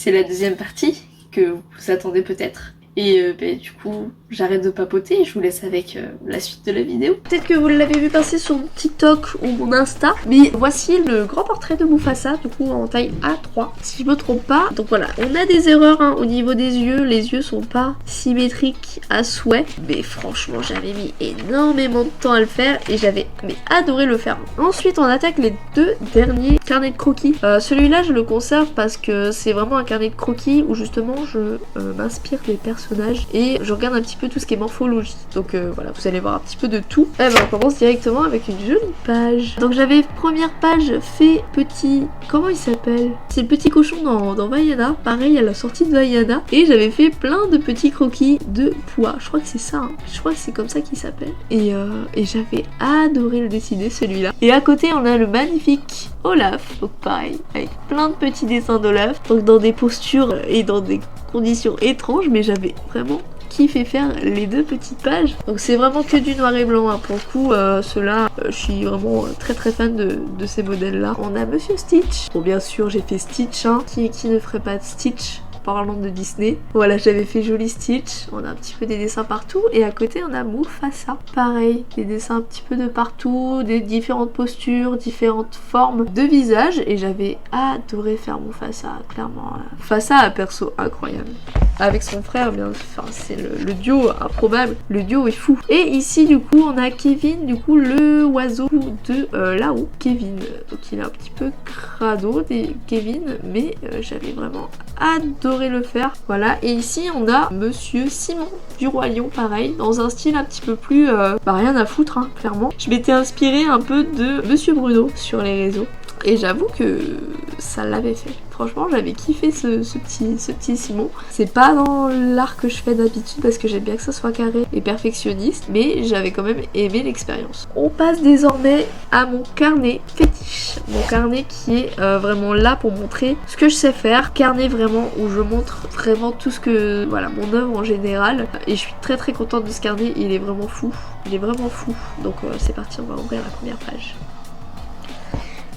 c'est la deuxième partie que vous attendez peut-être. Et du coup, j'arrête de papoter et je vous laisse avec la suite de la vidéo. Peut-être que vous l'avez vu passer sur mon TikTok ou mon Insta, mais voici le grand portrait de Mufasa, du coup en taille A3, si je me trompe pas. Donc voilà, on a des erreurs hein, au niveau des yeux, les yeux sont pas symétriques à souhait, mais franchement j'avais mis énormément de temps à le faire et j'avais adoré le faire. Ensuite on attaque les deux derniers carnets de croquis. Celui-là je le conserve parce que c'est vraiment un carnet de croquis où justement je m'inspire des personnages et je regarde un petit peu tout ce qui est morphologie. Donc voilà, vous allez voir un petit peu de tout. Et ben on commence directement avec une jolie page. Donc j'avais première page fait petit... Comment il s'appelle? C'est le petit cochon dans Vaiana. Pareil à la sortie de Vaiana. Et j'avais fait plein de petits croquis de pois. Je crois que c'est ça. Hein. Je crois que c'est comme ça qu'il s'appelle. Et j'avais adoré le dessiner celui-là. Et à côté on a le magnifique Olaf. Donc pareil, avec plein de petits dessins d'Olaf. Donc dans des postures et dans des conditions étranges, mais j'avais vraiment kiffé faire les deux petites pages. Donc c'est vraiment que du noir et blanc hein. Pour le coup ceux-là je suis vraiment très fan de ces modèles là. On a Monsieur Stitch. Bon bien sûr j'ai fait Stitch hein. Qui ne ferait pas de Stitch parlant de Disney. Voilà, j'avais fait joli Stitch. On a un petit peu des dessins partout. Et à côté, on a Mufasa. Pareil, des dessins un petit peu de partout, des différentes postures, différentes formes de visage. Et j'avais adoré faire Mufasa, clairement. Mufasa a un perso incroyable. Avec son frère, bien, enfin, c'est le duo improbable. Le duo est fou. Et ici, du coup, on a Kevin, du coup, le oiseau de là-haut. Kevin. Donc, il est un petit peu crado, Kevin. Mais j'avais vraiment adoré le faire. Voilà, et ici on a Monsieur Simon du Roi Lion, pareil, dans un style un petit peu plus rien à foutre hein, clairement. Je m'étais inspirée un peu de Monsieur Bruno sur les réseaux et j'avoue que ça l'avait fait. Franchement j'avais kiffé ce petit Simon. C'est pas dans l'art que je fais d'habitude parce que j'aime bien que ça soit carré et perfectionniste, mais j'avais quand même aimé l'expérience. On passe désormais à mon carnet fétiche. Mon carnet qui est vraiment là pour montrer ce que je sais faire. Carnet vraiment où je montre vraiment tout ce que... Voilà, mon œuvre en général. Et je suis très contente de ce carnet, il est vraiment fou. Il est vraiment fou. Donc c'est parti, on va ouvrir la première page.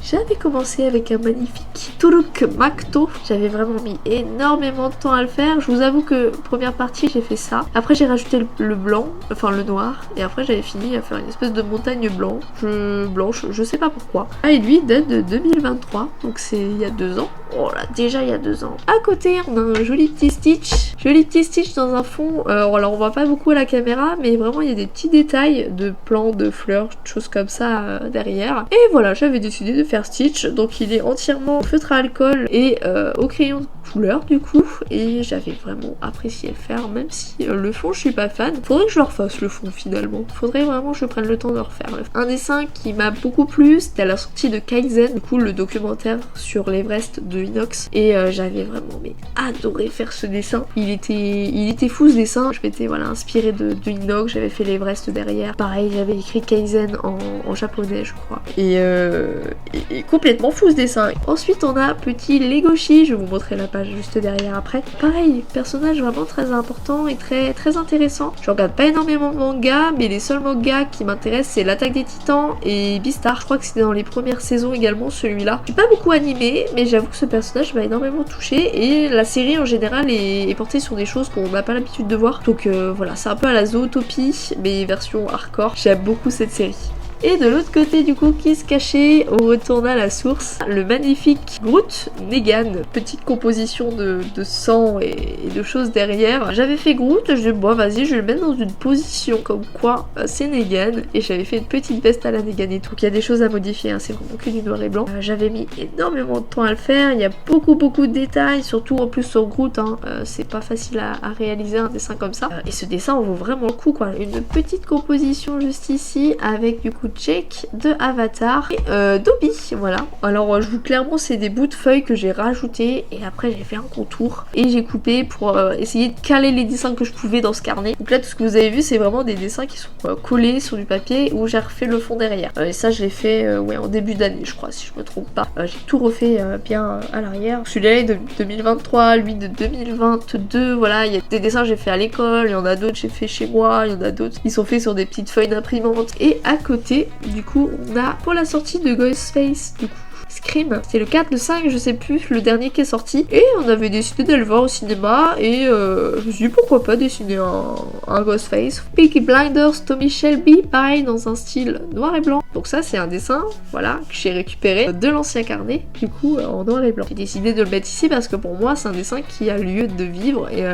J'avais commencé avec un magnifique Turuk Makto. J'avais vraiment mis énormément de temps à le faire. Je vous avoue que première partie j'ai fait ça. Après j'ai rajouté le blanc, enfin le noir. Et après j'avais fini à faire une espèce de montagne blanche. Je sais pas pourquoi. Ah et lui il date de 2023. Donc c'est il y a 2 ans. Oh là, déjà il y a 2 ans. À côté on a un joli petit Stitch. Joli petit Stitch dans un fond. Alors on voit pas beaucoup à la caméra. Mais vraiment il y a des petits détails de plants, de fleurs, de choses comme ça derrière. Et voilà, j'avais décidé de faire Stitch, donc il est entièrement feutre à alcool et au crayon de couleur du coup, et j'avais vraiment apprécié le faire, même si le fond je suis pas fan. Faudrait que je le refasse le fond finalement, faudrait vraiment que je prenne le temps de le refaire. Un dessin qui m'a beaucoup plu, c'était à la sortie de Kaizen, du coup le documentaire sur l'Everest de Inox, et j'avais vraiment adoré faire ce dessin. Il était fou ce dessin, je m'étais voilà inspirée de Inox, j'avais fait l'Everest derrière, pareil j'avais écrit Kaizen en japonais je crois, et complètement fou ce dessin. Ensuite on a petit Legoshi, je vais vous montrer la page juste derrière après. Pareil, personnage vraiment très important et très intéressant. Je regarde pas énormément de mangas, mais les seuls mangas qui m'intéressent c'est l'Attaque des Titans et Beastars. Je crois que c'était dans les premières saisons également celui-là. J'ai pas beaucoup animé, mais j'avoue que ce personnage m'a énormément touché et la série en général est portée sur des choses qu'on n'a pas l'habitude de voir. Donc voilà, c'est un peu à la Zootopie, mais version hardcore. J'aime beaucoup cette série. Et de l'autre côté du coup qui se cachait, on retourne à la source, le magnifique Groot Negan, petite composition de sang et de choses derrière. J'avais fait Groot, je dis bon vas-y je vais le mettre dans une position comme quoi c'est Negan, et j'avais fait une petite veste à la Negan et tout. Donc il y a des choses à modifier, hein, c'est vraiment que du noir et blanc. J'avais mis énormément de temps à le faire, il y a beaucoup de détails, surtout en plus sur Groot, hein, c'est pas facile à réaliser un dessin comme ça. Et ce dessin en vaut vraiment le coup quoi. Une petite composition juste ici avec du coup Jake de Avatar et Dobby, voilà. Alors je vous clairement c'est des bouts de feuilles que j'ai rajouté et après j'ai fait un contour et j'ai coupé pour essayer de caler les dessins que je pouvais dans ce carnet. Donc là tout ce que vous avez vu c'est vraiment des dessins qui sont collés sur du papier où j'ai refait le fond derrière. Et ça je l'ai fait ouais, en début d'année je crois si je me trompe pas. J'ai tout refait bien à l'arrière. Celui-là est de 2023, lui de 2022, voilà. Il y a des dessins que j'ai fait à l'école, il y en a d'autres que j'ai fait chez moi, il y en a d'autres qui sont faits sur des petites feuilles d'imprimante. Et à côté du coup on a pour la sortie de Ghostface du coup Scream. C'était le 4, le 5, je sais plus, le dernier qui est sorti. Et on avait décidé d'aller le voir au cinéma et je me suis dit pourquoi pas dessiner un Ghostface. Peaky Blinders, Tommy Shelby, pareil dans un style noir et blanc. Donc ça c'est un dessin, voilà, que j'ai récupéré de l'ancien carnet, du coup en noir et blanc. J'ai décidé de le mettre ici parce que pour moi c'est un dessin qui a lieu de vivre, et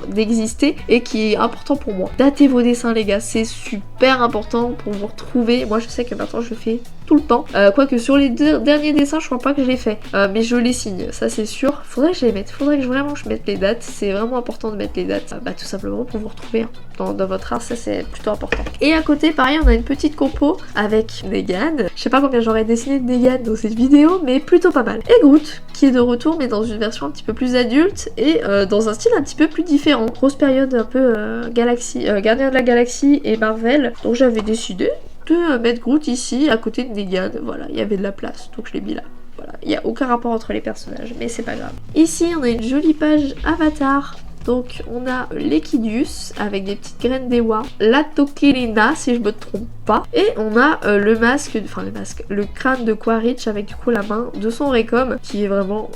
d'exister et qui est important pour moi. Datez vos dessins les gars, c'est super important pour vous retrouver. Moi je sais que maintenant je le fais tout le temps. Quoique sur les derniers dessins je crois pas que je l'ai fait, mais je les signe, ça c'est sûr. Faudrait que je les mette, faudrait que vraiment je mette les dates, c'est vraiment important de mettre les dates, tout simplement pour vous retrouver dans votre art, ça c'est plutôt important. Et à côté pareil on a une petite compo avec Negan. Je sais pas combien j'aurais dessiné de Negan dans cette vidéo, mais plutôt pas mal. Et Groot qui est de retour mais dans une version un petit peu plus adulte et dans un style un petit peu plus différent. Grosse période un peu Gardien de la Galaxie et Marvel, donc j'avais décidé de mettre Groot ici à côté de Negan. Voilà, il y avait de la place donc je l'ai mis là. Voilà, il n'y a aucun rapport entre les personnages, mais c'est pas grave. Ici on a une jolie page Avatar. Donc on a l'Equidius avec des petites graines d'Ewa, la Tokirina si je me trompe pas, et on a le crâne de Quaritch avec du coup la main de son Récom qui est vraiment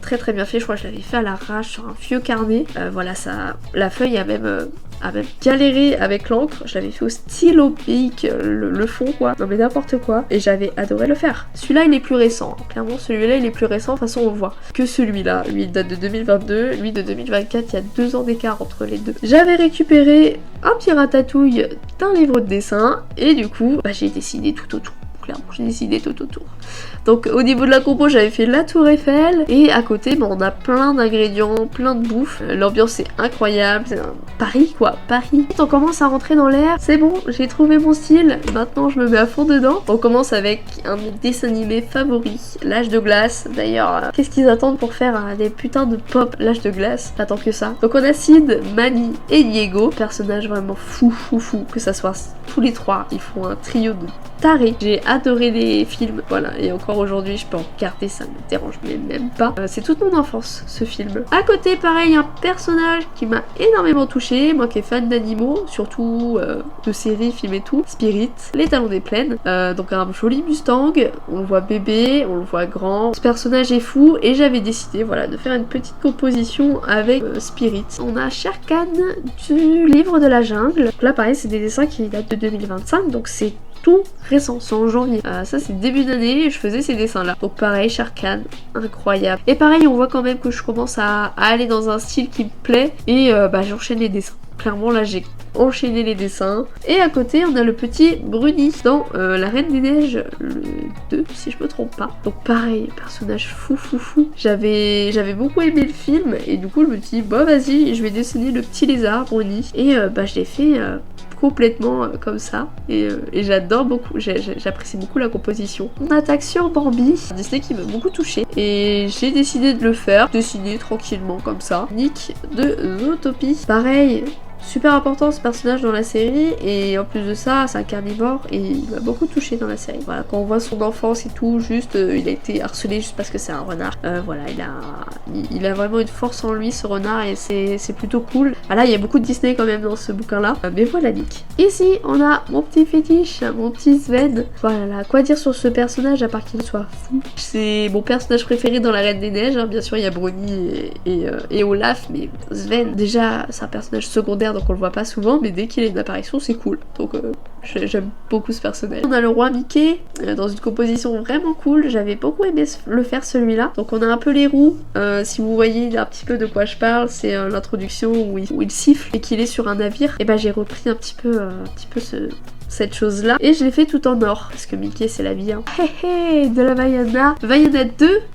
très très bien fait. Je crois que je l'avais fait à l'arrache sur un vieux carnet. Voilà, ça, la feuille a même galéré avec l'encre, je l'avais fait au stylo bic, le fond quoi, non mais n'importe quoi, et j'avais adoré le faire. Celui-là il est plus récent, clairement celui-là il est plus récent, de toute façon on voit que celui-là, lui il date de 2022, lui de 2024, il y a 2 ans d'écart entre les deux. J'avais récupéré un petit ratatouille d'un livre de dessin, et du coup j'ai dessiné tout autour. Clairement, j'ai décidé tout autour. Donc au niveau de la compo, j'avais fait la tour Eiffel et à côté, on a plein d'ingrédients, plein de bouffe. L'ambiance est incroyable, c'est un Paris quoi, Paris. On commence à rentrer dans l'air, c'est bon, j'ai trouvé mon style, maintenant je me mets à fond dedans. On commence avec un dessin animé favori, L'Âge de Glace. D'ailleurs, qu'est-ce qu'ils attendent pour faire des putains de pop L'Âge de Glace? J'attends que ça. Donc on a Sid, Manny et Diego, personnages vraiment fou, que ça soit tous les trois, ils font un trio de tarés. J'ai adoré les films, voilà, et encore aujourd'hui je peux en regarder, ça me dérange même pas. C'est toute mon enfance ce film. À côté pareil un personnage qui m'a énormément touchée, moi qui est fan d'animaux, surtout de séries, films et tout, Spirit, les talons des plaines, donc un joli Mustang, on le voit bébé, on le voit grand, ce personnage est fou et j'avais décidé voilà de faire une petite composition avec Spirit. On a Shere Khan du livre de la jungle, donc là pareil c'est des dessins qui datent de 2025, donc c'est tout récent, c'est en janvier. Ça c'est début d'année et je faisais ces dessins là. Donc pareil, Shere Khan, incroyable. Et pareil, on voit quand même que je commence à aller dans un style qui me plaît et j'enchaîne les dessins. Clairement là j'ai enchaîné les dessins. Et à côté on a le petit Bruni dans La Reine des Neiges, le 2 si je me trompe pas. Donc pareil, personnage fou. J'avais beaucoup aimé le film et du coup je me dis bon vas-y je vais dessiner le petit lézard Bruni. Et je l'ai fait complètement comme ça et j'adore beaucoup, j'apprécie beaucoup la composition. On attaque sur Bambi, un Disney qui m'a beaucoup touchée et j'ai décidé de le faire, dessiner tranquillement comme ça. Nick de Zootopie, pareil, super important ce personnage dans la série et en plus de ça c'est un carnivore et il m'a beaucoup touché dans la série. Voilà, quand on voit son enfance et tout, juste il a été harcelé juste parce que c'est un renard. Voilà, il a vraiment une force en lui ce renard et c'est plutôt cool. Voilà, il y a beaucoup de Disney quand même dans ce bouquin là, mais voilà Nick. Ici on a mon petit fétiche, mon petit Sven. Voilà, quoi dire sur ce personnage à part qu'il soit fou. C'est mon personnage préféré dans La Reine des Neiges, hein. Bien sûr il y a Bruni et Olaf, mais Sven déjà c'est un personnage secondaire donc on le voit pas souvent, mais dès qu'il a une apparition c'est cool, donc j'aime beaucoup ce personnage. On a le roi Mickey dans une composition vraiment cool, j'avais beaucoup aimé le faire celui-là. Donc on a un peu les roues, si vous voyez un petit peu de quoi je parle, c'est l'introduction où il siffle et qu'il est sur un navire, et j'ai repris un petit peu cette chose là et je l'ai fait tout en or parce que Mickey c'est la vie hein. De la Vaiana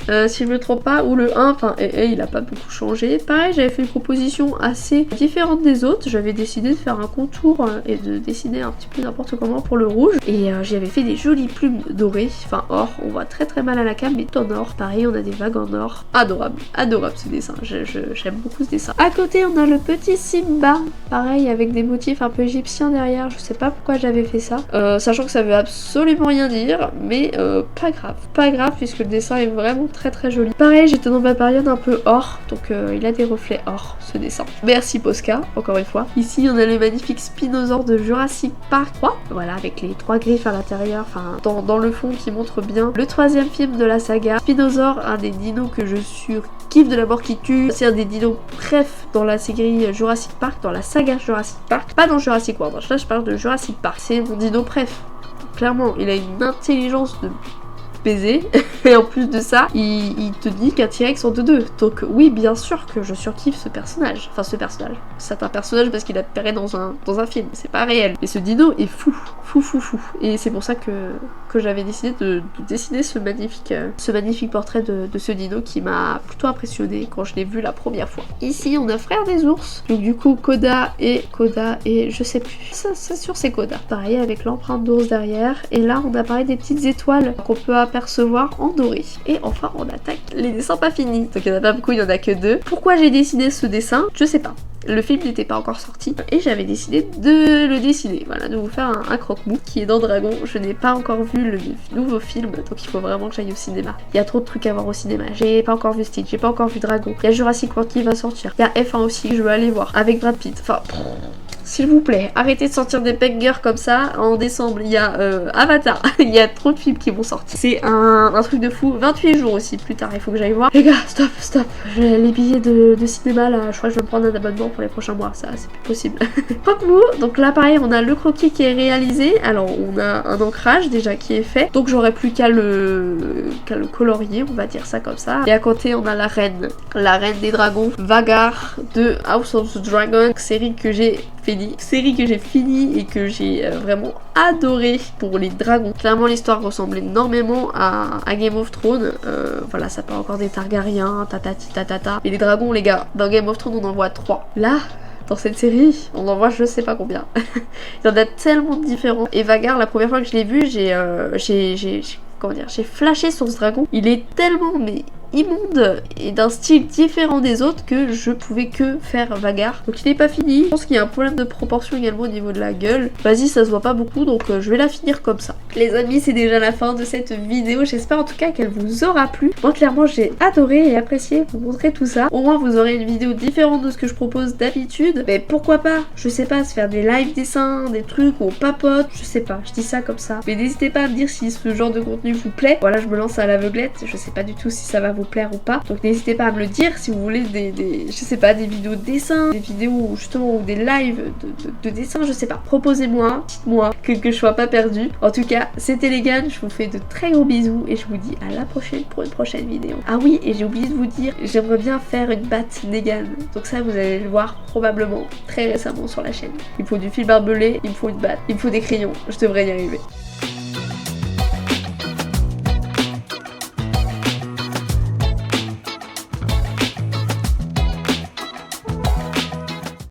2 si je me trompe pas, ou le 1, enfin il a pas beaucoup changé. Pareil j'avais fait une composition assez différente des autres, j'avais décidé de faire un contour et de dessiner un petit peu n'importe comment pour le rouge et j'y avais fait des jolies plumes dorées, enfin or, on voit très mal à la cam mais tout en or. Pareil on a des vagues en or, adorable ce dessin, j'aime beaucoup ce dessin. À côté on a le petit Simba, pareil avec des motifs un peu égyptiens derrière, je sais pas pourquoi j'avais j'avais fait ça, sachant que ça veut absolument rien dire, mais pas grave puisque le dessin est vraiment très très joli. Pareil, j'étais dans ma période un peu or, donc il a des reflets or ce dessin. Merci Posca, encore une fois. Ici on a le magnifique Spinosaur de Jurassic Park 3, voilà, avec les 3 griffes à l'intérieur, enfin dans le fond qui montre bien le 3e film de la saga. Spinosaur, un des dinos que je surkiffe de la mort qui tue, c'est un des dinos bref dans la série Jurassic Park, dans la saga Jurassic Park, pas dans Jurassic World, là je parle de Jurassic Park, c'est mon dino bref. Clairement, il a une intelligence de baiser et en plus de ça il te dit qu'un T-Rex en deux. Donc oui, bien sûr que je surkiffe ce personnage, enfin ce personnage, c'est un personnage parce qu'il apparaît dans un film, c'est pas réel, mais ce dino est fou et c'est pour ça que j'avais décidé de dessiner ce magnifique portrait de ce dino qui m'a plutôt impressionné quand je l'ai vu la première fois. Ici on a Frère des ours, donc du coup Koda et je sais plus, ça c'est sûr c'est Koda, pareil avec l'empreinte d'ours derrière, et là on a pareil des petites étoiles qu'on peut apercevoir en doré. Et enfin on attaque les dessins pas finis, donc il n'y en a pas beaucoup, il n'y en a que 2. Pourquoi j'ai dessiné ce dessin, je sais pas. Le film n'était pas encore sorti et j'avais décidé de le dessiner, voilà, de vous faire un croque-mou qui est dans Dragon. Je n'ai pas encore vu le nouveau film, donc il faut vraiment que j'aille au cinéma. Il y a trop de trucs à voir au cinéma, j'ai pas encore vu Stitch, j'ai pas encore vu Dragon, il y a Jurassic World qui va sortir, il y a F1 aussi que je veux aller voir, avec Brad Pitt, enfin... S'il vous plaît, arrêtez de sortir des bangers comme ça. En décembre, il y a Avatar. Il y a trop de films qui vont sortir. C'est un truc de fou. 28 jours aussi plus tard, il faut que j'aille voir. Les gars, stop. Les billets de cinéma, là, je crois que je vais me prendre un abonnement pour les prochains mois. Ça, c'est plus possible. Croque-mou. Donc là, pareil, on a le croquis qui est réalisé. Alors, on a un ancrage déjà qui est fait. Donc, j'aurais plus qu'à le colorier, on va dire ça comme ça. Et à côté, on a la reine des dragons, Vagar de House of the Dragon, série que j'ai fini et que j'ai vraiment adoré pour les dragons. Clairement l'histoire ressemble énormément à Game of Thrones, voilà, ça parle encore des Targaryens, tatata. Et les dragons, les gars, dans Game of Thrones on en voit 3. Là, dans cette série, on en voit je sais pas combien. Il y en a tellement de différents. Et Vagar, la première fois que je l'ai vu, j'ai flashé sur ce dragon. Il est tellement immonde et d'un style différent des autres que je pouvais que faire Vagar. Donc il n'est pas fini. Je pense qu'il y a un problème de proportion également au niveau de la gueule. Vas-y, ça se voit pas beaucoup, donc je vais la finir comme ça. Les amis, c'est déjà la fin de cette vidéo. J'espère en tout cas qu'elle vous aura plu. Moi clairement j'ai adoré et apprécié vous montrer tout ça. Au moins vous aurez une vidéo différente de ce que je propose d'habitude. Mais pourquoi pas, je sais pas, se faire des live dessins, des trucs où on papote, je sais pas, je dis ça comme ça. Mais n'hésitez pas à me dire si ce genre de contenu vous plaît. Voilà, je me lance à l'aveuglette, je sais pas du tout si ça va vous plaire ou pas, donc n'hésitez pas à me le dire si vous voulez je sais pas, des vidéos de dessin, des vidéos justement ou des lives de dessin, je sais pas, proposez-moi, dites-moi que je sois pas perdue. En tout cas, c'était Légan, je vous fais de très gros bisous et je vous dis à la prochaine pour une prochaine vidéo. Ah oui, et j'ai oublié de vous dire, j'aimerais bien faire une batte Légan, donc ça vous allez le voir probablement très récemment sur la chaîne. Il me faut du fil barbelé, il me faut une batte, il me faut des crayons, je devrais y arriver.